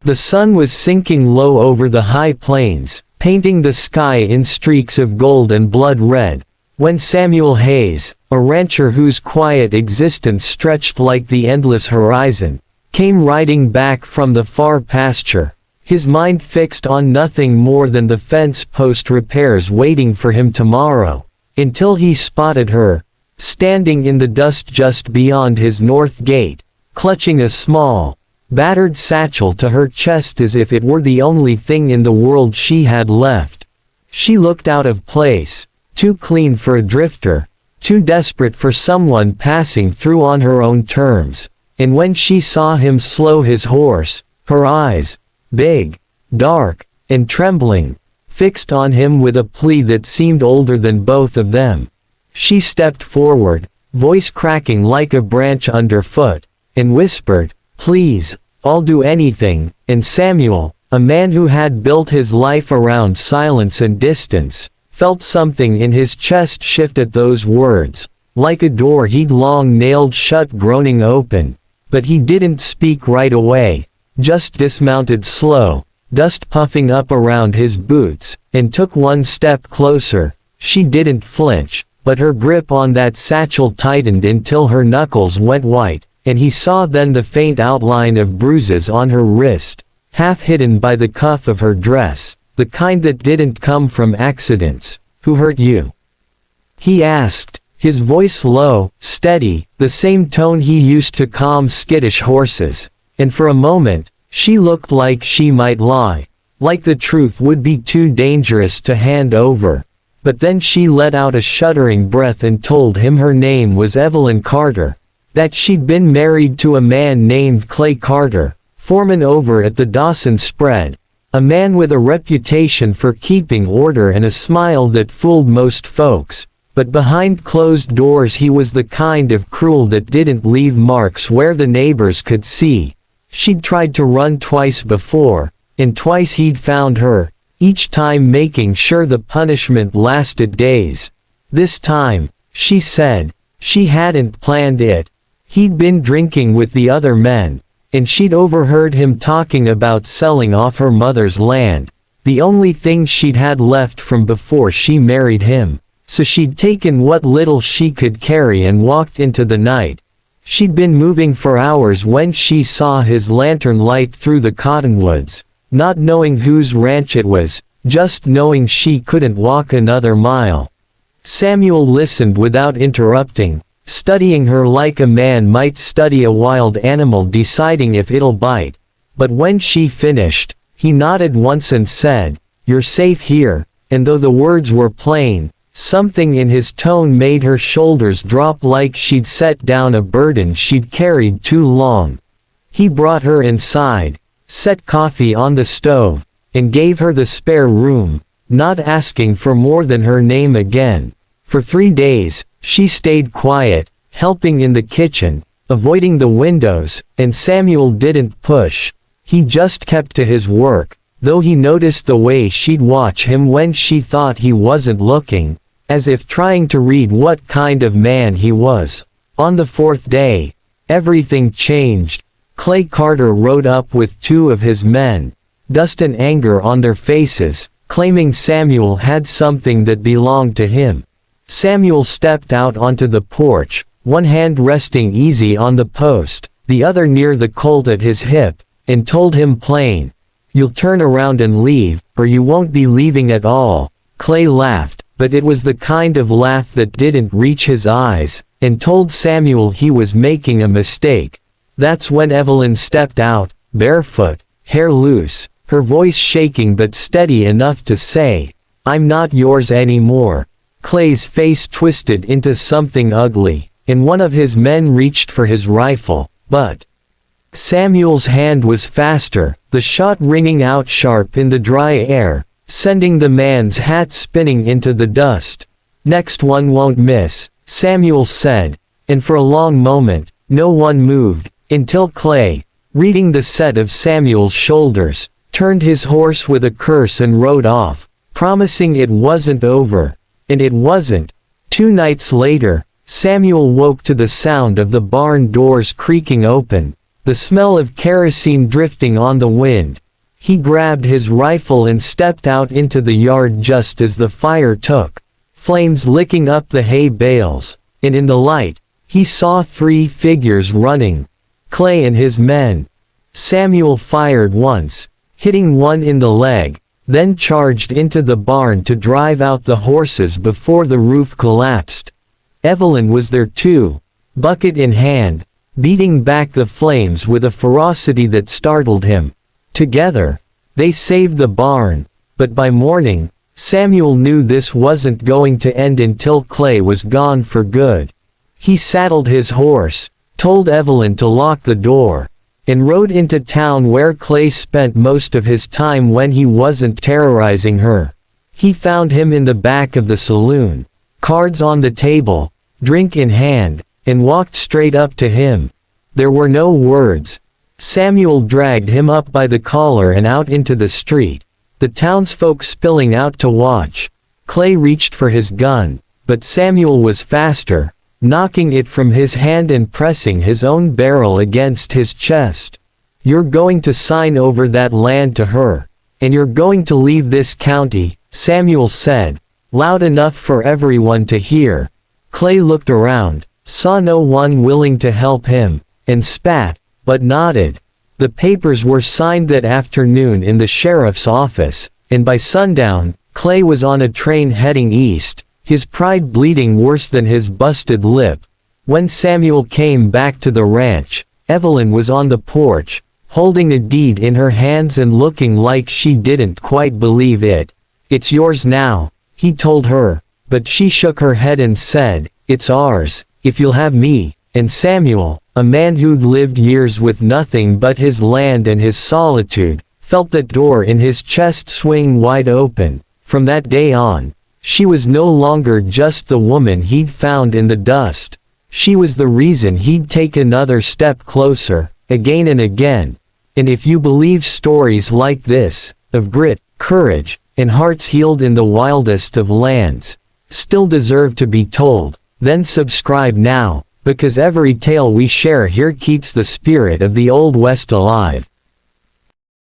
The sun was sinking low over the high plains, painting the sky in streaks of gold and blood red, when Samuel Hayes, a rancher whose quiet existence stretched like the endless horizon, came riding back from the far pasture, his mind fixed on nothing more than the fence post repairs waiting for him tomorrow, until he spotted her, standing in the dust just beyond his north gate, clutching a small, battered satchel to her chest as if it were the only thing in the world she had left. She looked out of place, too clean for a drifter, too desperate for someone passing through on her own terms, and when she saw him slow his horse, her eyes, big, dark, and trembling, fixed on him with a plea that seemed older than both of them, she stepped forward, voice cracking like a branch underfoot, and whispered, "Please, I'll do anything," and Samuel, a man who had built his life around silence and distance, felt something in his chest shift at those words, like a door he'd long nailed shut groaning open, but he didn't speak right away, just dismounted slow, dust puffing up around his boots, and took one step closer. She didn't flinch, but her grip on that satchel tightened until her knuckles went white, and he saw then the faint outline of bruises on her wrist, half hidden by the cuff of her dress. "The kind that didn't come from accidents. Who hurt you?" he asked, his voice low, steady, the same tone he used to calm skittish horses, and for a moment, she looked like she might lie, like the truth would be too dangerous to hand over, but then she let out a shuddering breath and told him her name was Evelyn Carter, that she'd been married to a man named Clay Carter, foreman over at the Dawson spread, a man with a reputation for keeping order and a smile that fooled most folks, but behind closed doors he was the kind of cruel that didn't leave marks where the neighbors could see. She'd tried to run twice before, and twice he'd found her, each time making sure the punishment lasted days. This time, she said, she hadn't planned it. He'd been drinking with the other men, and she'd overheard him talking about selling off her mother's land, the only thing she'd had left from before she married him, so she'd taken what little she could carry and walked into the night. She'd been moving for hours when she saw his lantern light through the cottonwoods, not knowing whose ranch it was, just knowing she couldn't walk another mile. Samuel listened without interrupting, studying her like a man might study a wild animal deciding if it'll bite. But when she finished, he nodded once and said, "You're safe here," and though the words were plain, something in his tone made her shoulders drop like she'd set down a burden she'd carried too long. He brought her inside, set coffee on the stove, and gave her the spare room, not asking for more than her name again. For 3 days, she stayed quiet, helping in the kitchen, avoiding the windows, and Samuel didn't push. He just kept to his work, though he noticed the way she'd watch him when she thought he wasn't looking, as if trying to read what kind of man he was. On the 4th day, everything changed. Clay Carter rode up with 2 of his men, dust and anger on their faces, claiming Samuel had something that belonged to him. Samuel stepped out onto the porch, one hand resting easy on the post, the other near the colt at his hip, and told him plain, "You'll turn around and leave, or you won't be leaving at all." Clay laughed, but it was the kind of laugh that didn't reach his eyes, and told Samuel he was making a mistake. That's when Evelyn stepped out, barefoot, hair loose, her voice shaking but steady enough to say, "I'm not yours anymore." Clay's face twisted into something ugly, and one of his men reached for his rifle, but Samuel's hand was faster, the shot ringing out sharp in the dry air, sending the man's hat spinning into the dust. "Next one won't miss," Samuel said, and for a long moment, no one moved, until Clay, reading the set of Samuel's shoulders, turned his horse with a curse and rode off, promising it wasn't over. And it wasn't. 2 nights later, Samuel woke to the sound of the barn doors creaking open. the smell of kerosene drifting on the wind. He grabbed his rifle and stepped out into the yard just as the fire took flames, licking up the hay bales, and in the light, he saw 3 figures running. Clay and his men. Samuel fired once, hitting one in the leg, then charged into the barn to drive out the horses before the roof collapsed. Evelyn was there too, bucket in hand, beating back the flames with a ferocity that startled him. Together, they saved the barn, but by morning, Samuel knew this wasn't going to end until Clay was gone for good. He saddled his horse, told Evelyn to lock the door, and rode into town where Clay spent most of his time when he wasn't terrorizing her. He found him in the back of the saloon, cards on the table, drink in hand, and walked straight up to him. There were no words. Samuel dragged him up by the collar and out into the street, the townsfolk spilling out to watch. Clay reached for his gun, but Samuel was faster, knocking it from his hand and pressing his own barrel against his chest. "You're going to sign over that land to her, and you're going to leave this county," Samuel said, loud enough for everyone to hear. Clay looked around, saw no one willing to help him, and spat, but nodded. The papers were signed that afternoon in the sheriff's office, and by sundown, Clay was on a train heading east, his pride bleeding worse than his busted lip. When Samuel came back to the ranch, Evelyn was on the porch, holding a deed in her hands and looking like she didn't quite believe it. "It's yours now," he told her, but she shook her head and said, "It's ours, if you'll have me." And Samuel, a man who'd lived years with nothing but his land and his solitude, felt that door in his chest swing wide open. From that day on, she was no longer just the woman he'd found in the dust. She was the reason he'd take another step closer, again and again. And if you believe stories like this, of grit, courage, and hearts healed in the wildest of lands, still deserve to be told, then subscribe now, because every tale we share here keeps the spirit of the Old West alive.